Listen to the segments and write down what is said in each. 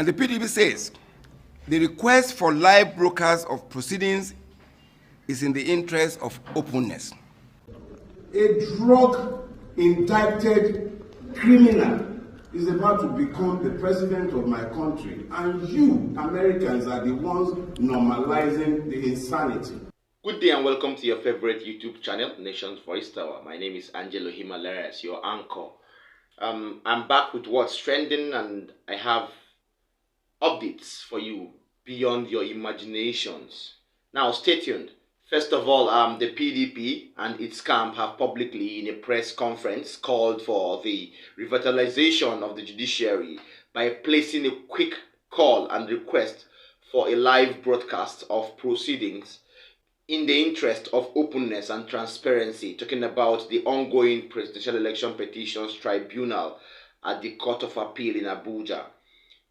And the PDP says the request for live broadcast of proceedings is in the interest of openness. A drug-indicted criminal is about to become the president of my country, and you, Americans, are the ones normalizing the insanity. Good day and welcome to your favorite YouTube channel, Nation's Voice Tower. My name is Angelo Himalayas, your anchor. I'm back with what's trending, and I have updates for you beyond your imaginations. Now, stay tuned. First of all, the PDP and its camp have publicly, in a press conference, called for the revitalization of the judiciary by placing a quick call and request for a live broadcast of proceedings in the interest of openness and transparency, talking about the ongoing presidential election petitions tribunal at the Court of Appeal in Abuja.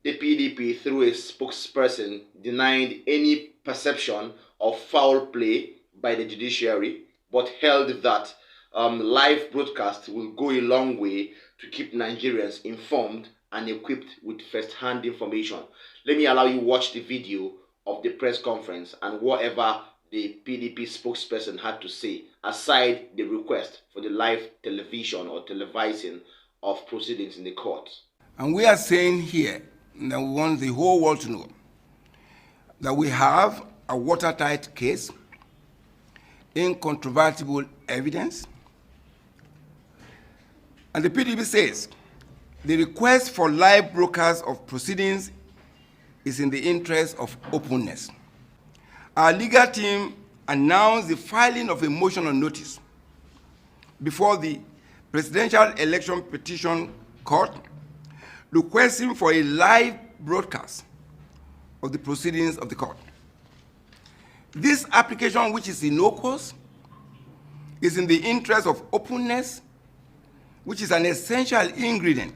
The PDP, through a spokesperson, denied any perception of foul play by the judiciary, but held that live broadcast will go a long way to keep Nigerians informed and equipped with first-hand information. Let me allow you watch the video of the press conference and whatever the PDP spokesperson had to say, aside the request for the live television or televising of proceedings in the court. And we are saying here that we want the whole world to know that we have a watertight case, incontrovertible evidence, and the PDP says the request for live broadcast of proceedings is in the interest of openness. Our legal team announced the filing of a motion on notice before the Presidential Election Petition Court requesting for a live broadcast of the proceedings of the court. This application, which is innocuous, is in the interest of openness, which is an essential ingredient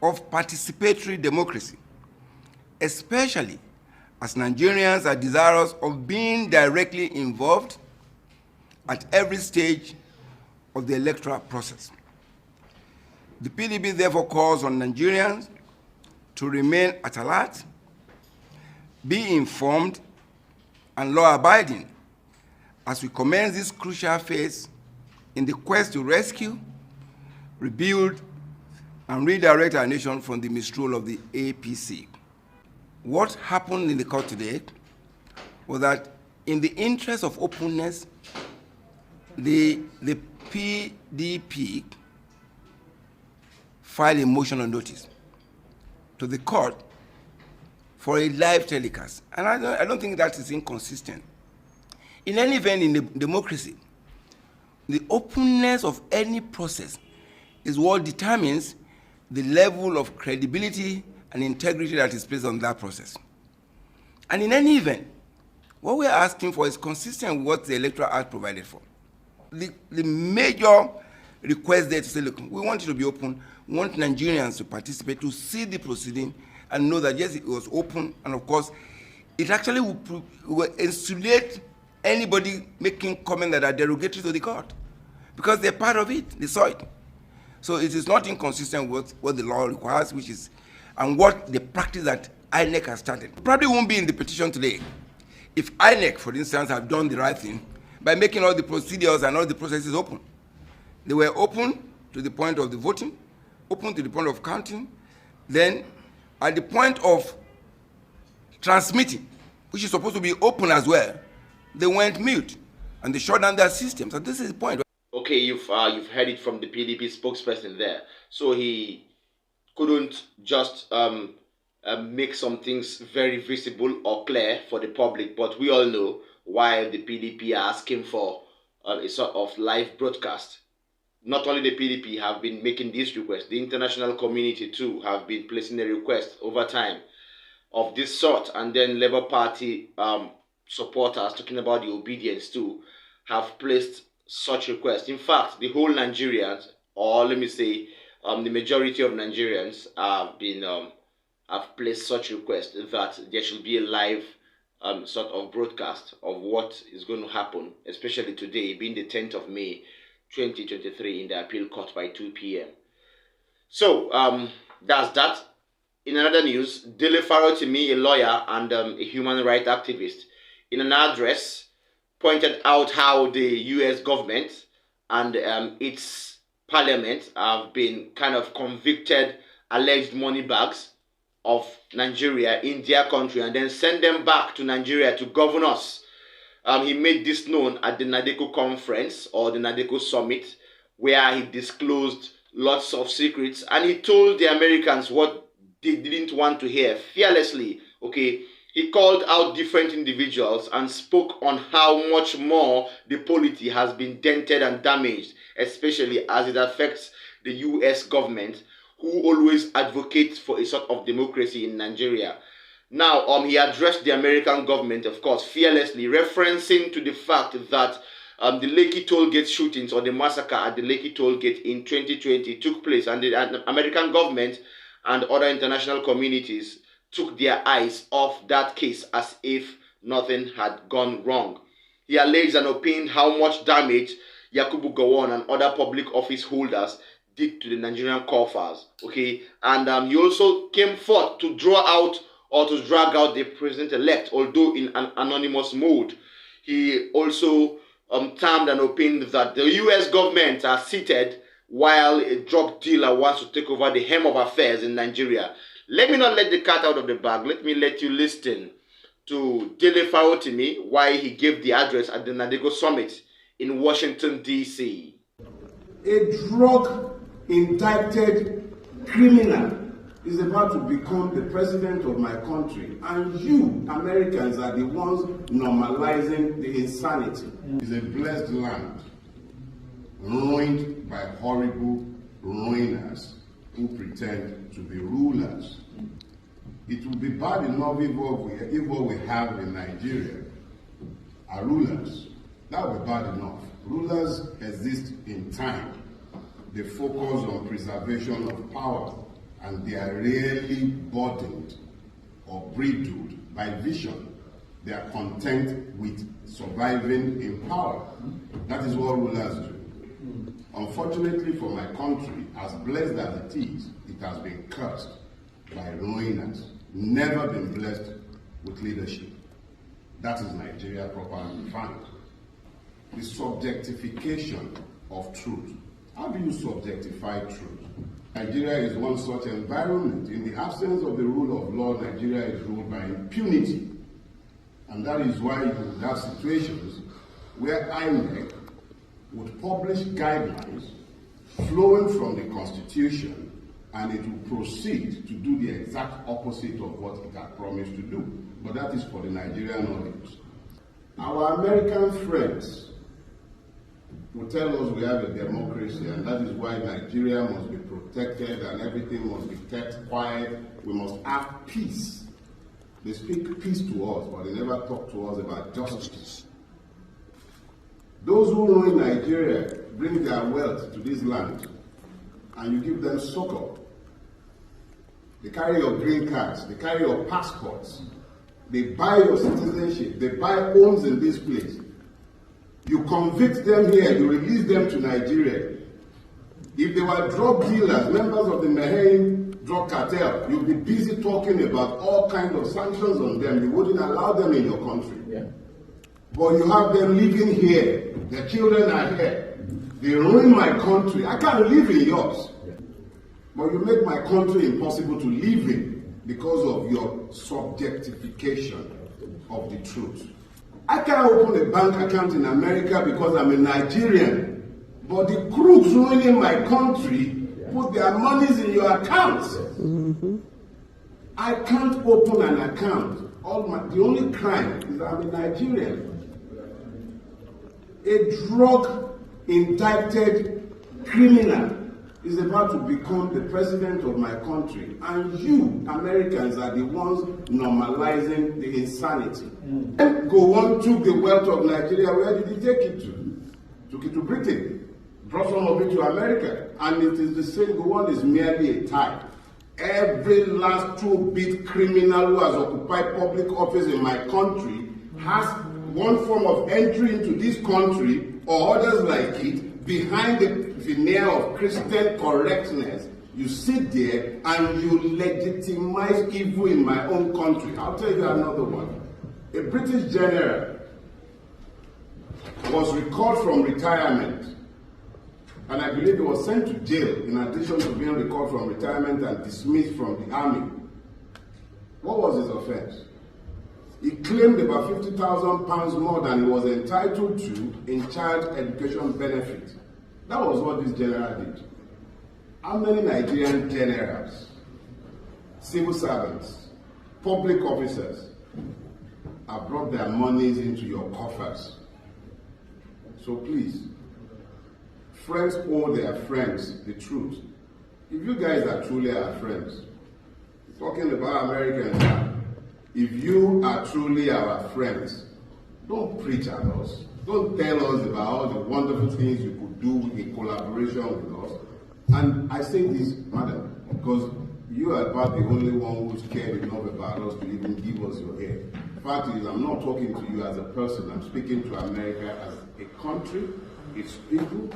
of participatory democracy, especially as Nigerians are desirous of being directly involved at every stage of the electoral process. The PDP therefore calls on Nigerians to remain at alert, be informed, and law-abiding as we commence this crucial phase in the quest to rescue, rebuild, and redirect our nation from the misrule of the APC. What happened in the court today was that in the interest of openness, the PDP filed a motion on notice to the court for a live telecast. And I don't think that is inconsistent. In any event, in the democracy, the openness of any process is what determines the level of credibility and integrity that is placed on that process. And in any event, what we're asking for is consistent with what the Electoral Act provided for. The major request there to say, look, we want it to be open, we want Nigerians to participate, to see the proceeding, and know that, yes, it was open, and of course, it actually will insulate anybody making comments that are derogatory to the court, because they're part of it, they saw it. So it is not inconsistent with what the law requires, which is, and what the practice that INEC has started. It probably won't be in the petition today if INEC, for instance, have done the right thing by making all the procedures and all the processes open. They were open to the point of the voting, open to the point of counting, then at the point of transmitting, which is supposed to be open as well, they went mute and they shut down their systems. And this is the point. Okay, you've heard it from the PDP spokesperson there. So he couldn't just make some things very visible or clear for the public, but we all know why the PDP are asking for a sort of live broadcast. Not only the PDP have been making this request, the international community too have been placing a request over time of this sort, and then Labour Party supporters, talking about the obedience too, have placed such requests. In fact, the whole Nigerians, or let me say, the majority of Nigerians have placed such requests that there should be a live sort of broadcast of what is going to happen, especially today, being the 10th of May, 2023, in the appeal court by 2 p.m. So that's that. In another news, Dele Farotimi, a lawyer and a human rights activist, in an address pointed out how the U.S. government and its parliament have been kind of convicted alleged money bags of Nigeria in their country and then send them back to Nigeria to govern us. He made this known at the Nadeko conference or the Nadeko summit, where he disclosed lots of secrets and he told the Americans what they didn't want to hear fearlessly. Okay, he called out different individuals and spoke on how much more the polity has been dented and damaged, especially as it affects the US government, who always advocates for a sort of democracy in Nigeria. Now, he addressed the American government, of course, fearlessly, referencing to the fact that the Lekki tollgate shootings or the massacre at the Lekki tollgate in 2020 took place, and the American government and other international communities took their eyes off that case as if nothing had gone wrong. He alleged and opined how much damage Yakubu Gowon and other public office holders did to the Nigerian coffers. Okay, and he also came forth to draw out or to drag out the president-elect, although in an anonymous mode. He also termed and opined that the US government are seated while a drug dealer wants to take over the hem of affairs in Nigeria. Let me not let the cat out of the bag. Let me let you listen to Dele Farotimi, why he gave the address at the Nadeko Summit in Washington, D.C. A drug-indicted criminal is about to become the president of my country, and you, Americans, are the ones normalizing the insanity. It's a blessed land, ruined by horrible ruiners who pretend to be rulers. It will be bad enough if what we have in Nigeria are rulers. That will be bad enough. Rulers exist in time. They focus on preservation of power, and they are rarely burdened or bridled by vision. They are content with surviving in power. That is what rulers do. Unfortunately for my country, as blessed as it has been cursed by ruiners, never been blessed with leadership. That is Nigeria properly defined. The subjectification of truth. How do you subjectify truth? Nigeria is one such environment. In the absence of the rule of law, Nigeria is ruled by impunity. And that is why you would have situations where INEC would publish guidelines flowing from the Constitution, and it will proceed to do the exact opposite of what it had promised to do. But that is for the Nigerian audience. Our American friends will tell us we have a democracy, and that is why Nigeria must be protected and everything must be kept quiet. We must have peace. They speak peace to us, but they never talk to us about justice. Those who ruin Nigeria bring their wealth to this land, and you give them succor. They carry your green cards, they carry your passports, they buy your citizenship, they buy homes in this place. You convict them here, you release them to Nigeria. If they were drug dealers, members of the Mahane drug cartel, you'd be busy talking about all kinds of sanctions on them. You wouldn't allow them in your country. Yeah. But you have them living here. Their children are here. They ruin my country. I can't live in yours. Yeah. But you make my country impossible to live in because of your subjectification of the truth. I can't open a bank account in America because I'm a Nigerian. But the crooks ruining my country put their monies in your accounts. Mm-hmm. I can't open an account. The only crime is that I'm a Nigerian. A drug-indicted criminal is about to become the president of my country. And you, Americans, are the ones normalizing the insanity. Mm. Gowon took the wealth of Nigeria. Where did he take it to? Took it to Britain. Brought some of it to America. And it is the same. Gowon is merely a type. Every last two-bit criminal who has occupied public office in my country has one form of entry into this country or others like it behind the veneer of Christian correctness You sit there and you legitimize evil in my own country. I'll tell you another one. A British general was recalled from retirement, and I believe he was sent to jail in addition to being recalled from retirement and dismissed from the army. What was his offense? He claimed about £50,000 more than he was entitled to in child education benefit. That was what this general did. How many Nigerian generals, civil servants, public officers have brought their monies into your coffers? So please, friends owe their friends the truth. If you guys are truly our friends, talking about Americans now, if you are truly our friends, don't preach at us. Don't tell us about all the wonderful things you could do in collaboration with us. And I say this, madam, because you are about the only one who's cared enough about us to even give us your ear. The fact is, I'm not talking to you as a person. I'm speaking to America as a country, its people,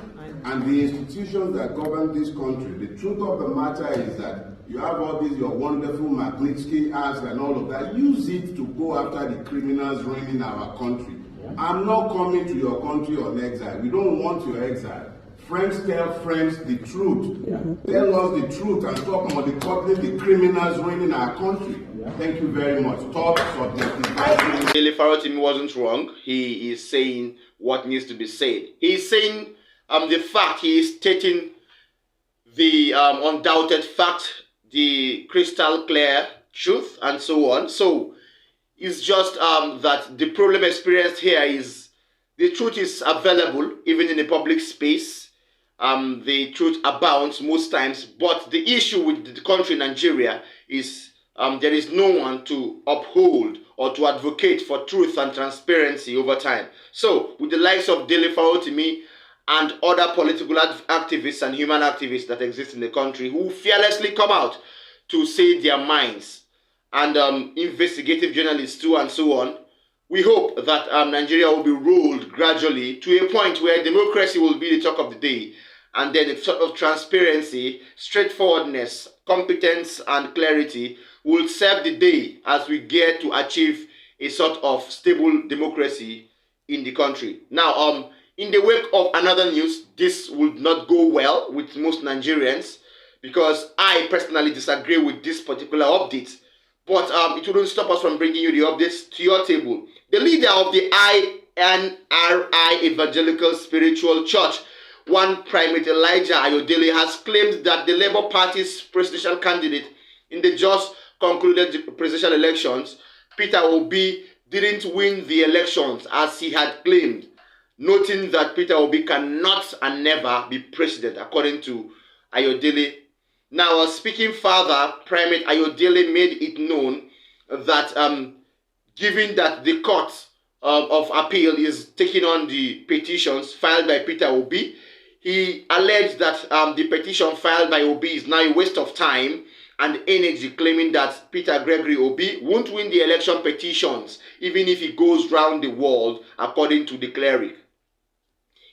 and the institutions that govern this country. The truth of the matter is that you have all these, your wonderful Magnitsky Acts and all of that. Use it to go after the criminals running our country. I'm not coming to your country on exile. We don't want your exile. Friends tell friends the truth. Tell us the truth and stop mollycoddling the criminals running our country. Thank you very much. Thoughts of this. Dele Farotimi wasn't wrong. He is saying what needs to be said. He is saying the fact. He is stating the undoubted fact, the crystal clear truth, and so on. So it's just that the problem experienced here is the truth is available even in the public space. The truth abounds most times, but the issue with the country Nigeria is there is no one to uphold or to advocate for truth and transparency over time. So with the likes of Dele Farotimi and other political activists and human activists that exist in the country who fearlessly come out to say their minds, and investigative journalists too, and so on, we hope that Nigeria will be rolled gradually to a point where democracy will be the talk of the day, and then a sort of transparency, straightforwardness, competence, and clarity will serve the day as we get to achieve a sort of stable democracy in the country. Now, in the wake of another news, this would not go well with most Nigerians, because I personally disagree with this particular update. But it wouldn't stop us from bringing you the updates to your table. The leader of the INRI Evangelical Spiritual Church, one Primate Elijah Ayodele, has claimed that the Labour Party's presidential candidate in the just concluded presidential elections, Peter Obi, didn't win the elections as he had claimed, noting that Peter Obi cannot and never be president, according to Ayodele. Now, speaking further, Primate Ayodele made it known that given that the Court of Appeal is taking on the petitions filed by Peter Obi, he alleged that the petition filed by Obi is now a waste of time and energy, claiming that Peter Gregory Obi won't win the election petitions even if he goes round the world, according to the cleric.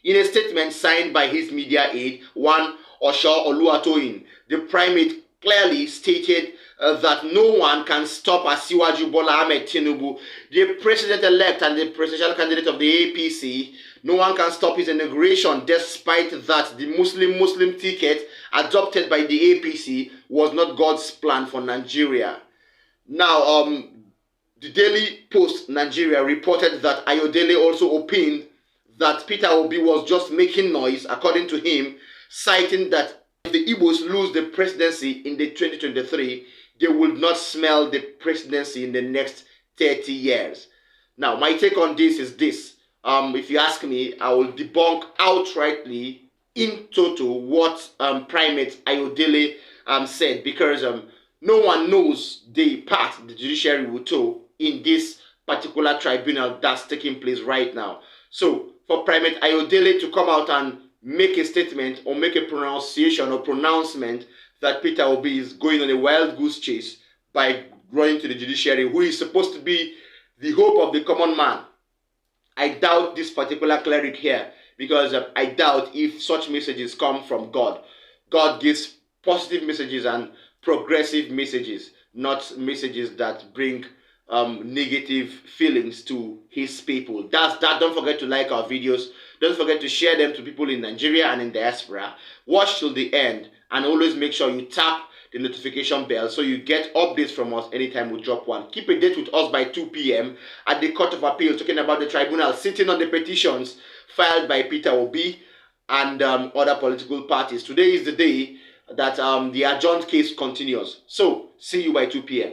In a statement signed by his media aide, one Osho Oluwatoyin, the primate clearly stated that no one can stop Asiwaju Bola Ahmed Tinibu, the president-elect and the presidential candidate of the APC. No one can stop his inauguration, despite that the Muslim ticket adopted by the APC was not God's plan for Nigeria. Now, the Daily Post Nigeria reported that Ayodele also opined that Peter Obi was just making noise, according to him, citing that if the Igbos lose the presidency in the 2023, they will not smell the presidency in the next 30 years. Now, my take on this is this. If you ask me, I will debunk outrightly in total what Primate Ayodele said, because no one knows the path the judiciary will toe in this particular tribunal that's taking place right now. So, for Primate Ayodele to come out and make a statement or make a pronunciation or pronouncement that Peter Obi is going on a wild goose chase by going to the judiciary, who is supposed to be the hope of the common man, I doubt this particular cleric here, because I doubt if such messages come from God. God gives positive messages and progressive messages, not messages that bring negative feelings to his people. That's that. Don't forget to like our videos. Don't forget to share them to people in Nigeria and in diaspora. Watch till the end and always make sure you tap the notification bell so you get updates from us anytime we drop one. Keep a date with us by 2 p.m. at the Court of Appeal, talking about the tribunal sitting on the petitions filed by Peter Obi and other political parties. Today is the day that the adjourned case continues. So, see you by 2 p.m.